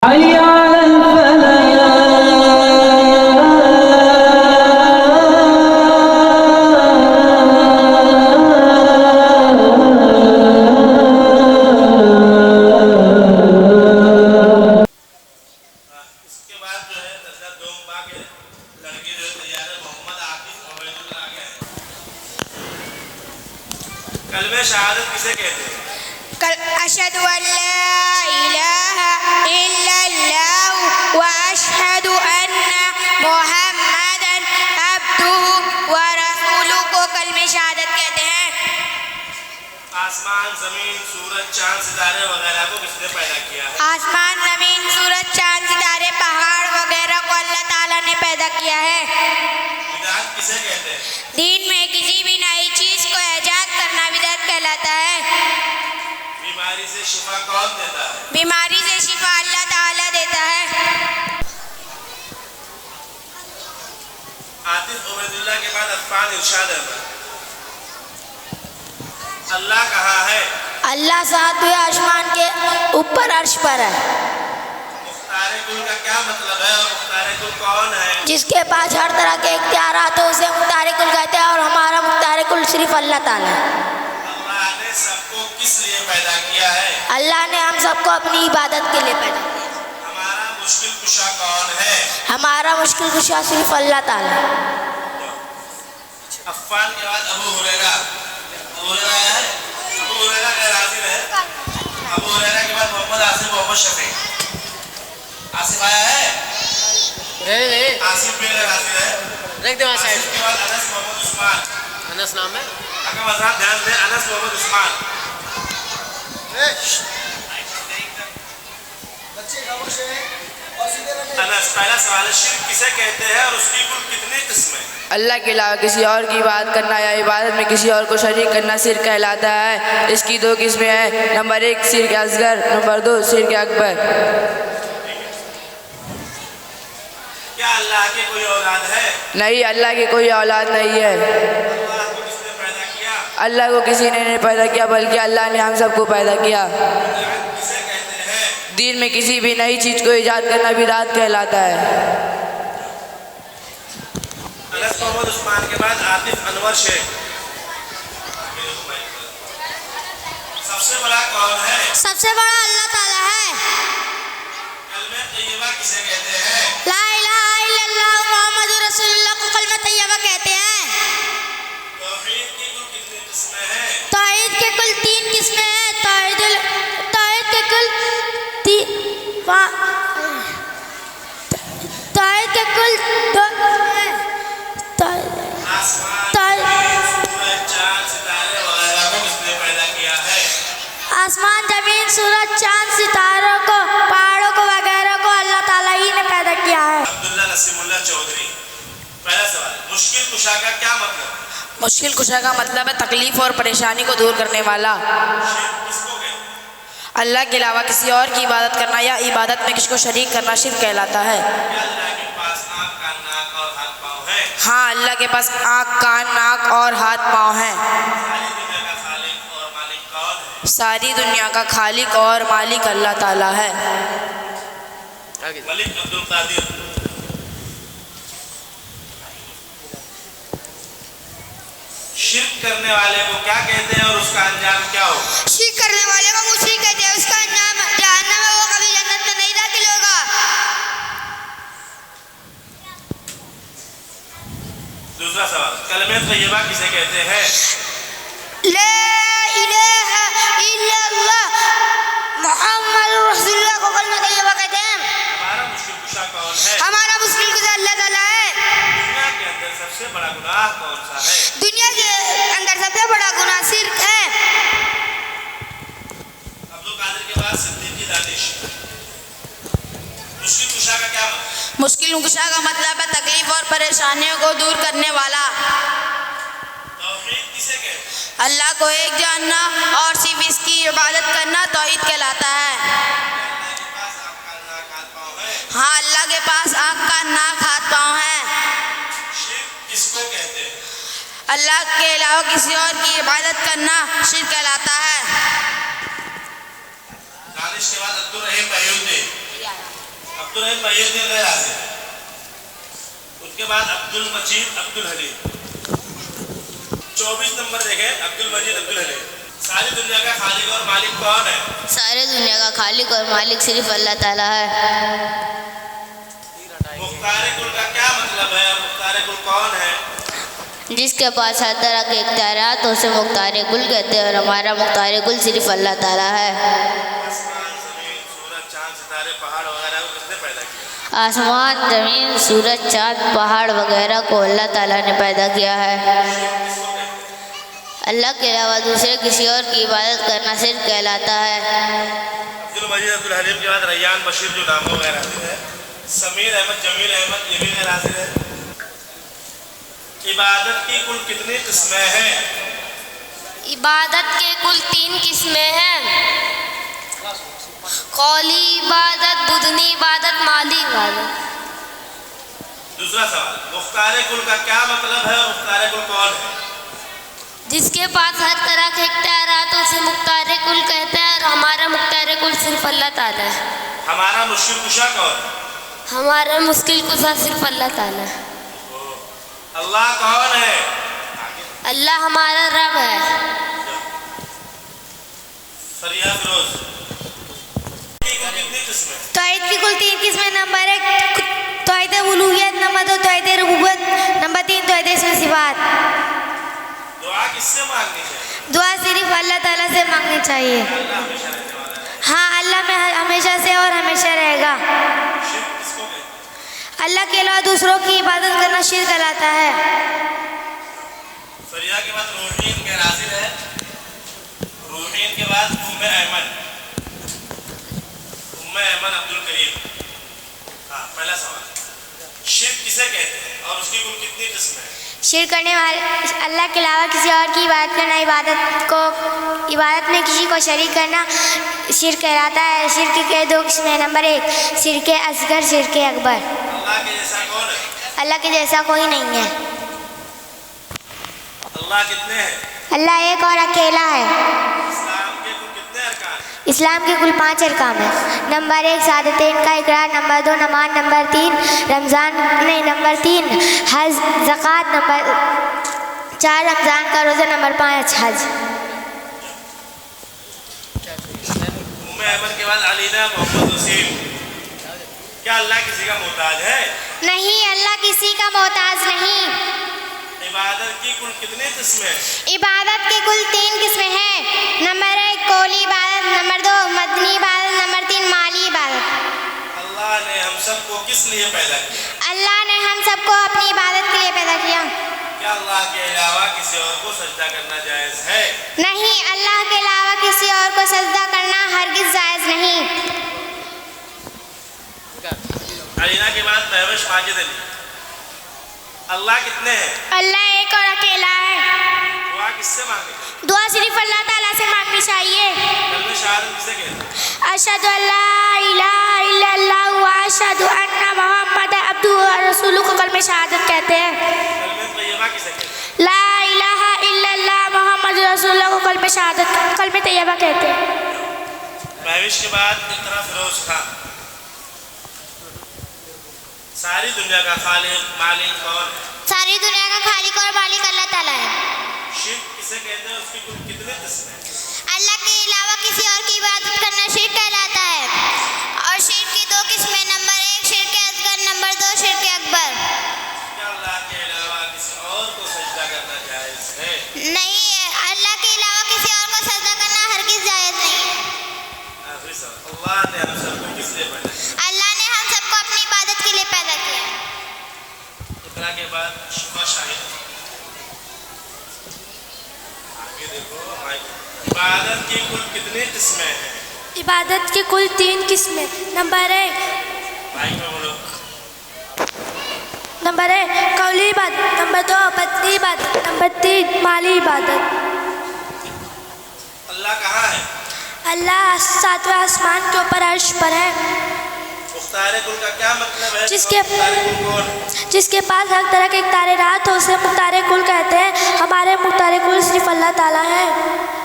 حي على الفلاح. इसके बाद जो है दशरथ डोंबा के लड़के जो तैयार है मोहम्मद आतिफ उबैदुल्लाह आगे हैं। कलमे शहादत किसे कहते हैं? अशहदु अल्ला इलाहा इल्लल्लाह व अशहदु अन्ना मुहम्मदन अब्दुहु व रसूलुहु को कलमे शहादत कहते हैं। आसमान जमीन सूरज चांद सितारे वगैरह को किसने पैदा किया है? आसमान जमीन सूरज चांद सितारे पहाड़ वगैरह को अल्लाह ताला ने पैदा किया है। बिदअत किसे कहते हैं? दीन में किसी भी नई चीज को ईजाद करना बिदअत कहलाता है। बीमारी से शिफा कौन देता है? बीमारी से शिफा अल्लाह ताला देता है। आतिफ उबैदुल्लाह के बाद अफान इरशाद अहमद। अल्लाह कहाँ है? अल्लाह सातवें आसमान के ऊपर अर्श पर है। मुख्तार कुल का क्या मतलब है और मुख्तार कुल कौन है? जिसके पास हर तरह के इख्तियारात हो उसे मुख्तार कुल कहते हैं, और हमारा मुख्तार कुल सिर्फ अल्लाह ताला है। अल्लाह ने सबको किस लिए पैदा किया है? अल्लाह ने हम सबको अपनी इबादत के लिए पैदा किया। हमारा मुश्किल कुशा कौन है? हमारा मुश्किल कुशा सिर्फ अल्लाह ताला है। अफान के बाद अबू हुरैरा। अबू हुरैरा है? अबू हुरैरा का राज़ी है। अबू हुरैरा के बाद मोहम्मद आसिफ मोहम्मद शफी। आसिफ आया है? आसिफ भी राज़ी है। रख दे वहाँ साइड। आसिफ के बाद अनस मोहम्मद उस्मान। अनस नाम है। अगर मज़ाक ध्यान दें, अनस मोहम्मद उस्मान। अनस, पहला सवाल है, शिर्क किसे कहते हैं और उसकी कुल कितनी किस्में? अल्लाह के अलावा किसी और की इबादत करना या इबादत में किसी और को शरीक करना शिर्क कहलाता है। इसकी दो किस्में हैं। नंबर 1 शिर्क असगर, नंबर 2 शिर्क अकबर। क्या अल्लाह की कोई औलाद है? नहीं, अल्लाह की कोई औलाद नहीं है। अल्लाह को किसने पैदा किया? अल्लाह को किसी ने नहीं पैदा किया, बल्कि अल्लाह ने हम सबको पैदा किया। बिदअत किसे कहते हैं? दीन में किसी भी नई चीज़ को ईजाद करना बिदअत कहलाता है। अनस मोहम्मद उस्मान के बाद आतिफ अनवर शेख। सबसे बड़ा कौन है? सबसे बड़ा अल्लाह ताला है। कलमे तैयबा किसे कहते हैं? ला इलाहा इल्लल्लाह मुहम्मदुर रसूलुल्लाह को कलमा तैयबा कहते हैं। तौहीद की कुल कितनी किस्में हैं? तौहीद के कुल 3 किस्में हैं। तौहीद के कुल तौहीद के कुल 2 किस्में हैं। आसमान जमीन सूरज चांद सितारे वगैरह को किसने पैदा किया है? आसमान जमीन सूरज चांद सितारों को पहाड़ों को वगैरह को अल्लाह ताला ही ने पैदा किया है। अब्दुल्ला नसीमुल्लाह चौधरी। पहला सवाल, मुश्किल कुशा का क्या मतलब है? मुश्किल कुशा का मतलब है तकलीफ और परेशानी को दूर करने वाला। शिर्क किसको कहते हैं? अल्लाह के अलावा किसी और की इबादत करना या इबादत में किसी को शरीक करना शिर्क कहलाता है। क्या अल्लाह के पास आँख कान नाक और हाथ पाँव है? हाँ, अल्लाह के पास आँख कान नाक और हाथ पाँव हैं। सारी दुनिया का खालिक और मालिक कौन है? सारी दुनिया का खालिक और मालिक अल्लाह ताला है। मलिक अब्दुल कादिर। शिर्क करने वाले को क्या कहते हैं और उसका अंजाम क्या होगा? शिर्क करने वाले को मुशरिक कहते हैं, उसका अंजाम जहन्नम है, वो कभी जन्नत में नहीं दाखिल होगा। दूसरा सवाल, कलमे तैयबा किसे कहते हैं? ला इलाहा इल्लल्लाह मुहम्मदुर रसूलुल्लाह को कलमा तैयबा कहते हैं। हमारा मुश्किल कुशा कौन है? हमारा मुश्किल कुशा अल्लाह ताला है। दुनिया के अंदर सबसे बड़ा गुनाह कौन सा है? दुनिया के अंदर सबसे बड़ा गुनाह शिर्क है। अब्दुल कादिर के बाद सिद्दीकी दानिश। मुश्किल कुशा का क्या मतलब? मुश्किल कुशा का मतलब है तकलीफ और परेशानियों को दूर करने वाला। तौहीद किसे कहते हैं? अल्लाह को एक जानना और सिर्फ इसकी इबादत करना तौहीद कहलाता है। हाँ, अल्लाह के पास आँख कान नाक हाथ पाँव हैं। शिर्क किसको कहते हैं? अल्लाह के अलावा किसी और की इबादत करना शिर्क कहलाता है। दानिश के बाद अब्दुल रहीम अय्यूबी। عبدالرحیم محی الدین غیر حاضر ہے. اس کے بعد عبد المجید عبد الحلیم. 24 نمبر دیکھیں عبد المجید عبد الحلیم. ساری دنیا کا خالق اور مالک کون ہے؟ سارے دنیا کا خالق اور مالک صرف اللہ تعالیٰ ہے. مختار کل کا کیا مطلب ہے اور مختار کل کون ہے؟ جس کے پاس ہر طرح کے اختیارات اسے مختار کل کہتے ہیں اور ہمارا مختار کل صرف اللہ تعالیٰ ہے. آسمان زمین سورج چاند ستارے پہاڑ وغیرہ کو کس نے پیدا کیا؟ آسمان زمین سورج چاند پہاڑ وغیرہ کو اللہ تعالیٰ نے پیدا کیا ہے. اللہ کے علاوہ دوسرے کسی اور کی عبادت کرنا شرک کہلاتا ہے. عبد المجید عبد الحلیم کے بعد ریان بشیر جو ناموں غیر حاضر ہے. سمیر احمد جمیل احمد یہ بھی غیر حاضر ہے. عبادت کی کل کتنی قسمیں ہیں؟ عبادت کے کل 3 قسمیں ہیں. قولی عبادت، بدنی عبادت، مالی عبادت. دوسرا سوال، مختار کل کا کیا مطلب ہے اور مختار کل کون ہے؟ جس کے پاس ہر طرح کے اختیارات اسے مختار کل کہتے ہیں اور ہمارا مختار کل صرف اللہ تعالیٰ ہے. ہمارا مشکل کشا کون ہے؟ ہمارا مشکل کشا صرف اللہ تعالیٰ ہے. اللہ کون ہے؟ اللہ ہمارا رب ہے. فریہ فیروز کی کل کتنی قسمیں؟ توحید کی کل 3 قسمیں. نمبر 1 توحید الوہیت، نمبر 2 توحید ربوبیت، نمبر 3 توحید اسم صفات. دعا کس سے مانگنی چاہیے؟ دعا صرف اللہ تعالیٰ سے مانگنی چاہیے. اللہ ہمیشہ رہنے والا ہے. ہاں، اللہ میں ہمیشہ سے اور ہمیشہ رہے گا. شرک کس کو کہتے ہیں؟ اللہ کے علاوہ دوسروں کی عبادت کرنا شرک کہلاتا ہے. فریہ کے بعد روحین غیر حاضر ہے. روحین کے بعد ام ایمن عبد الکریم. ہاں، پہلا سوال، شرک کسے کہتے ہیں اور اس کی کل کتنی قسمیں ہیں؟ شرک کرنے والے اللہ کے علاوہ کسی اور کی عبادت کرنا، عبادت میں کسی کو شریک کرنا شرک کہلاتا ہے. شرک کے 2 قسمیں. نمبر 1 شرک اصغر، شرک اکبر. اللہ کے جیسا کون ہے؟ اللہ کے جیسا کوئی نہیں ہے. اللہ کتنے ہیں؟ اللہ ایک اور اکیلا ہے. اسلام کے کل کتنے ارکان ہیں؟ اسلام کے کل 5 ارکان ہیں. نمبر 1 شہادتین کا اقرار، نمبر 2 نماز، نمبر 3 نمبر 3 حج زکوٰۃ، نمبر 4 رمضان کا روزہ، نمبر 5 حج. ام ایمن کے بعد علینا محمد وسیم. کیا اللہ کسی کا محتاج ہے؟ نہیں، اللہ کسی کا محتاج نہیں. عبادت کی کل کتنی قسمیں؟ عبادت کی کل 3 قسمیں ہیں. نمبر 1 قولی عبادت، نمبر 2 مدنی عبادت، نمبر 3 مالی عبادت. اللہ نے ہم سب کو کس لیے پیدا کیا؟ اللہ نے ہم سب کو اپنی عبادت کے لیے پیدا کیا. کیا اللہ کے علاوہ کسی اور کو سجدہ کرنا جائز ہے؟ نہیں، اللہ کے علاوہ کسی اور کو سجدہ کرنا ہرگز جائز نہیں. علینا کے بعد مہوش ماجد علی. اللہ کتنے ہیں؟ اللہ ایک اور اکیلا ہے. دعا کس سے مانگنی چاہیے؟ دعا صرف اللہ تعالیٰ سے مانگنی چاہیے. کلمہ شہادت کسے کہتے ہیں؟ اشہد ان لا الہ الا اللہ و اشہد ان محمد عبدہ و رسولہ کو کلمہ شہادت کہتے ہیں. کلمہ طیبہ کسے کہتے ہیں؟ لا الہ الا اللہ محمد رسول اللہ کو کلمہ شہادت، کلمہ طیبہ کہتے ہیں. مہوش کے بعد اقرا فیروز خان. ساری دنیا کا خالق مالک کون ہے؟ ساری دنیا کا خالق اور مالک اللہ تعالیٰ ہے. شرک کسے کہتے ہیں؟ اس کی کل کتنے قسمیں ہیں؟ اللہ کے علاوہ کسی اور کی عبادت کرنا شرک کہلاتا ہے. اور شرک کی 2 قسمیں. نمبر 1 شرک اصغر، نمبر 2 شرک اکبر. کیا اللہ کے علاوہ کسی اور کو سجدہ کرنا جائز ہے؟ نہیں، اللہ کے علاوہ کسی اور کو سجدہ کرنا ہرگز جائز نہیں ہے. آخری سوال، اللہ نے ہم سب کو کس لیے پیدا کیا؟ اللہ نے ہم سب کو اپنی عبادت کے لیے پیدا کیا. اقرا کے بعد شفا شاہد. آگے دیکھو، عبادت کی کل کتنی قسمیں ہیں؟ عبادت کی کل 3 قسمیں. نمبر 1 بھائی میں بولو. نمبر 1 قولی عبادت، نمبر 2 بدنی عبادت، نمبر 3 مالی عبادت. اللہ کہاں ہے؟ اللہ 7ویں آسمان کے اوپر عرش پر ہے. مختار کل کا کیا مطلب ہے؟ جس کے مختار کل کون ہے؟ جس کے پاس ہر طرح کے اختیارات ہو اسے مختار کل کہتے ہیں. ہمارے مختار کل صرف اللہ تعالیٰ ہے.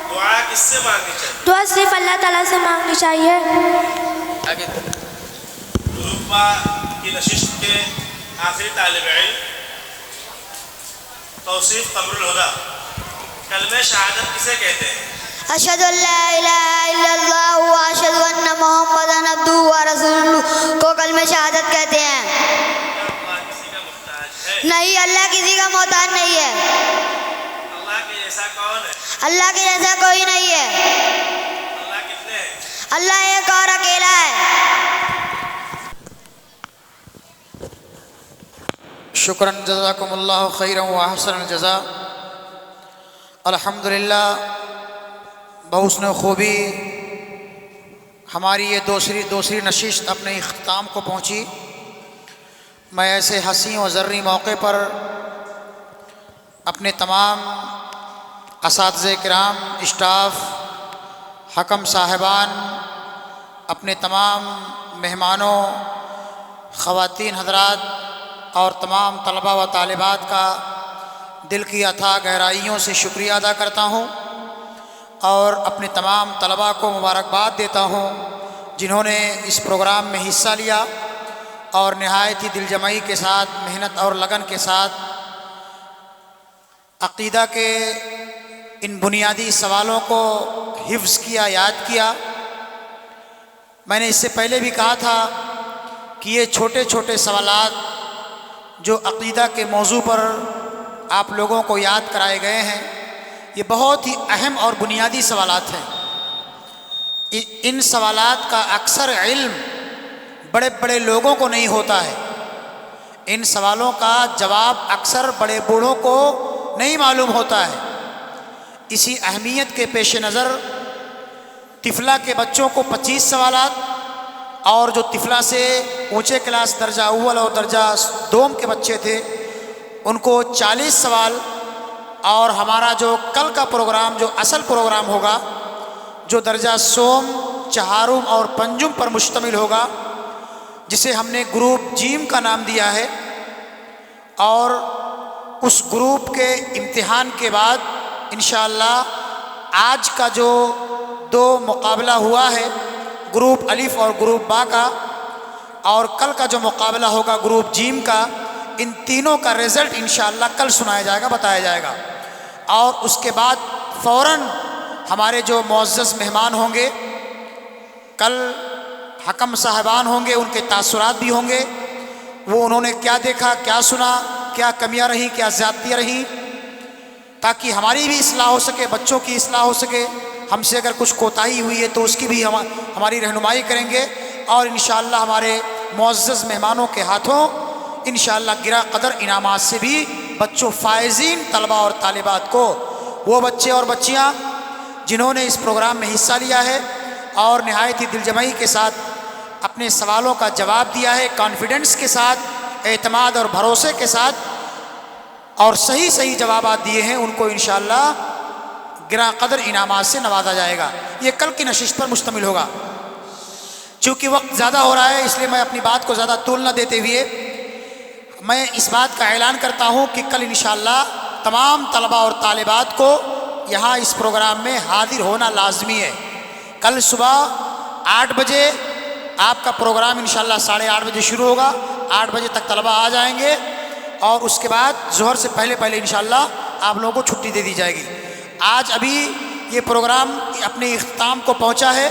دعا کس سے مانگنی چاہیے؟ دعا صرف اللہ تعالیٰ سے مانگنی چاہیے. آگے ग्रुप बा की नशिस्त के आखिरी तालिब इल्म तौसीफ कमरुल हुदा। कलमे शहादत किसे कहते हैं? अशहदु अल्ला इलाहा इल्लल्लाह व अशहदु अन्न मुहम्मदन अब्दुहु व रसूलुहु को कलमे शहादत कहते हैं। अल्लाह किसी का मुहताज है? नहीं, अल्लाह किसी का मोहताज नहीं है। अल्लाह के जैसा कौन है? अल्लाह के जैसा कोई नहीं है। अल्लाह कितने हैं? अल्लाह एक और अकेला है। शुक्रन जज़ाकुमुल्लाहु खैरन व अहसनल जज़ा। अल्हम्दुलिल्लाह, बहुस्न खूबी हमारी ये दूसरी नशिस्त अपने इख्तिताम को पहुँची। मैं ऐसे हसी और ज़र्री मौके पर अपने तमाम असातिज़े किराम, स्टाफ, हकम साहिबान, अपने तमाम मेहमानों, ख़वातीन हज़रात और तमाम तलबा व तालिबात का दिल की अथाह गहराइयों से शुक्रिया अदा करता हूँ और अपने तमाम तलबा को मुबारकबाद देता हूँ जिन्होंने इस प्रोग्राम में हिस्सा लिया और नहायत ही दिलजमई के साथ, मेहनत और लगन के साथ अक़ीदा के इन बुनियादी सवालों को हिफ्ज़ किया, याद किया। मैंने इससे पहले भी कहा था कि ये छोटे छोटे सवालात जो अक़ीदा के मौजू पर आप लोगों को याद कराए गए हैं, ये बहुत ही अहम और बुनियादी सवालात हैं। इन सवालात का अक्सर इल्म बड़े बड़े लोगों को नहीं होता है। इन सवालों का जवाब अक्सर बड़े बूढ़ों को नहीं मालूम होता है। इसी अहमियत के पेश नज़र तिफला के बच्चों को 25 सवालात और जो तिफला से ऊंचे क्लास दर्जा अव्वल और दर्जा दोम के बच्चे थे उनको 40 सवाल, और हमारा जो कल का प्रोग्राम, जो असल प्रोग्राम होगा, जो दर्जा सोम, चहारुम और पंजुम पर मुश्तमिल होगा, जिसे हमने ग्रुप जीम का नाम दिया है, और उस ग्रुप के इम्तिहान के बाद इंशाअल्लाह आज का जो 2 मुकाबला हुआ है, ग्रुप अलिफ और ग्रुप बा का, और कल का जो मुकाबला होगा ग्रुप जीम का, इन तीनों का रिज़ल्ट इंशाअल्लाह कल सुनाया जाएगा, बताया जाएगा। और उसके बाद फ़ौरन हमारे जो मुअज़्ज़ज़ मेहमान होंगे, कल हकम साहिबान होंगे, उनके तासुरात भी होंगे, वो उन्होंने क्या देखा, क्या सुना, क्या कमियां रहीं, क्या ज़्यादतियाँ रहीं, ताकि हमारी भी इस्लाह हो सके, बच्चों की इस्लाह हो सके। हमसे अगर कुछ कोताही हुई है तो उसकी भी हमारी रहनुमाई करेंगे, और इंशाअल्लाह हमारे मुअज़्ज़ज़ मेहमानों के हाथों इंशाअल्लाह गिरा कदर इनामात से भी बच्चों, फ़ाइज़ीन तलबा और तालिबात को, वो बच्चे और बच्चियाँ जिन्होंने इस प्रोग्राम में हिस्सा लिया है और नहायत ही दिलजमई के साथ अपने सवालों का जवाब दिया है, कॉन्फिडेंस के साथ, एतमाद और भरोसे के साथ, और सही सही जवाबात दिए हैं, उनको इंशाअल्लाह गिरा कदर इनामात से नवाजा जाएगा। ये कल की नशिस्त पर मुश्तमिल होगा। चूँकि वक्त ज़्यादा हो रहा है, इसलिए मैं अपनी बात को ज़्यादा तूल न देते हुए मैं इस बात का ऐलान करता हूँ कि कल इंशाअल्लाह तमाम तलबा और तालिबात को यहाँ इस प्रोग्राम में हाजिर होना लाजमी है। कल सुबह 8 बजे आपका प्रोग्राम इंशाअल्लाह 8:30 बजे शुरू होगा। 8 बजे तक तलबा आ जाएंगे और उसके बाद ज़ोहर से पहले इंशाअल्लाह आप लोगों को छुट्टी दे दी जाएगी। आज अभी ये प्रोग्राम अपने इख्तिताम को पहुँचा है।